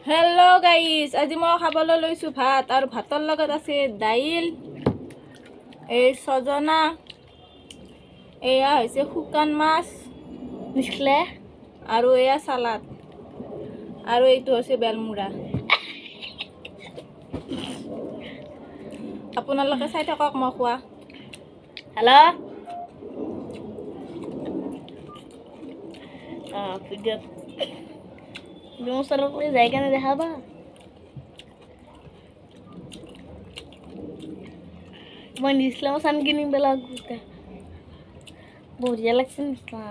Hello' guys, আজি মই খাবলৈ লৈছোঁ ভাত আৰু ভাতৰ লগত আছে দাইল, এই ছজনা, এয়া হৈছে শুকান মাছ মিছলে আৰু এয়া চালাড আৰু এইটো হৈছে বেলমুৰা। আপোনালোকে চাই থাকক মই খোৱা। হেল্ল' ভিডিঅ'ত মোৰ ওচৰত যাই কেনে দেখাবা। মই নিছলাম চান কিনিম বেলা বঢ়িয়া লাগছে নিছলা।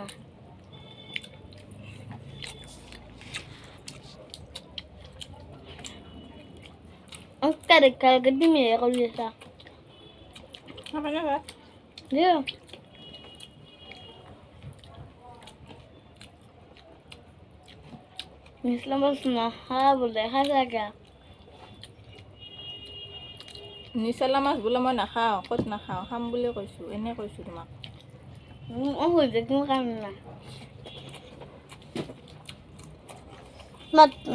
কালকে দিমে কৰি আছা নিছলাম বস নাখা বোলে খাই থাকা। নিচলা মাছ বোলে মই নাখাওঁ, ক'ত নাখাওঁ, খাম বুলি কৈছোঁ, এনেই কৈছোঁ তোমাক। হৈ যায় তুমি কাম না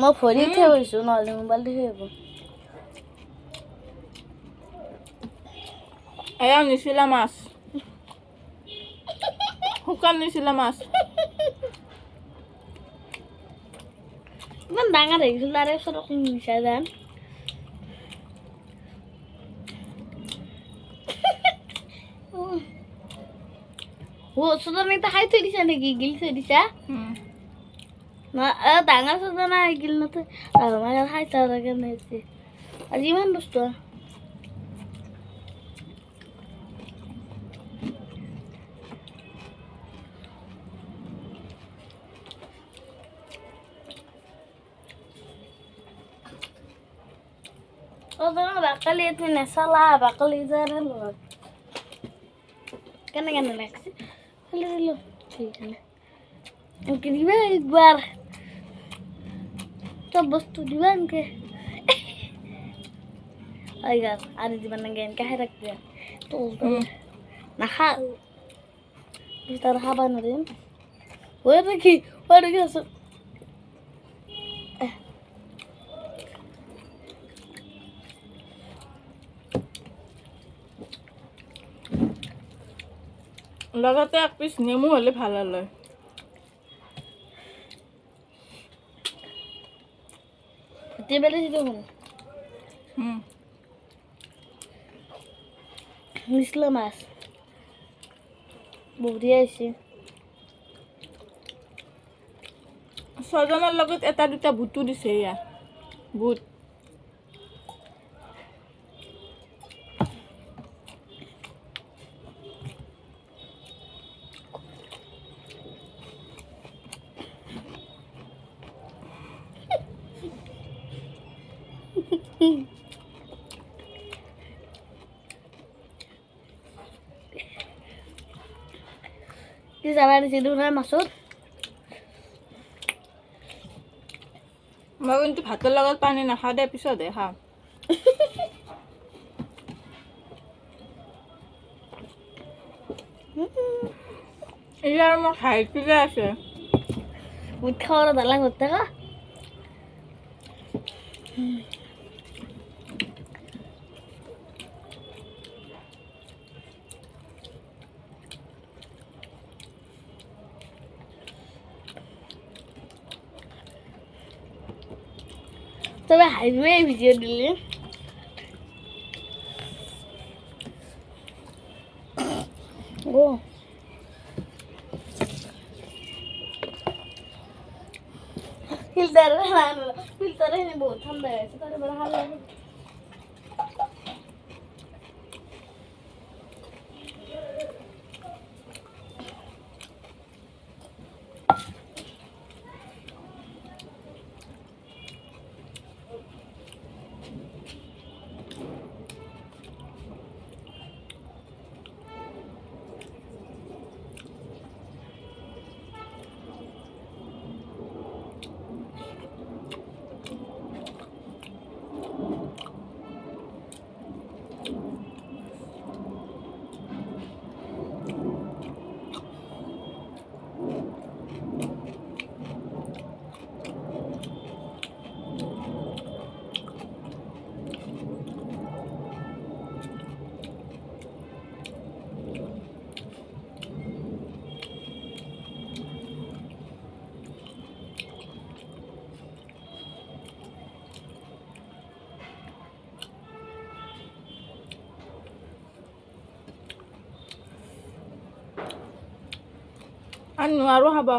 মই ভৰি থৈ গৈছোঁ নহ'লে মোবাইল দি হ'ব। এয়া নিচিলা মাছ, শুকান নিচিলা মাছ। ইমান ডাঙৰ হৈ গৈছিল তাৰে ওচৰত নিচা যান ওচৰত এটা খাই থৈ দিছা নেকি? গিল থৈ দিছা না ডাঙৰ চজনা গিল নথৈ আৰু মই খাই থোৱা কাৰণে আজি ইমান বস্তু বাকলি এইটো নেচালা বাকলি যাৰে লগত কেনে কেনে লাগছে খালি দিলো সেইকাৰণে এনেকে দিবা একবাৰ চব বস্তু দিবা এনেকে আৰু দিবা নাগে এনেকে খাই থাকবি তো নাখা তাৰ খাবা নোৱাৰিম হৈ দেখি আছো লগতে এক পিচ নেমু হ'লে ভাল হ'লে। এতিয়া বেলেগ দেখোন নিছলা মাছ বঢ়িয়া হৈছে। ছজনাৰ লগত এটা দুটা বুটো দিছে, এয়া বুট। কি যাবা দিছিলোঁ নহয় মাছত মই কিন্তু ভাতৰ লগত পানী নাখাওঁ দে, পিছতহে খাওঁ। ইয়াৰ মোৰ হাইটিলে আছে বুট খাওয়ার দালা করতে কা তবে হাইওয়ে ভিডিও দিলে ও ফিল্টারে বহুত ঠান্ডা হয়েছে তাহলে বড় ভালো লাগে আৰু নোৱাৰোঁ খাব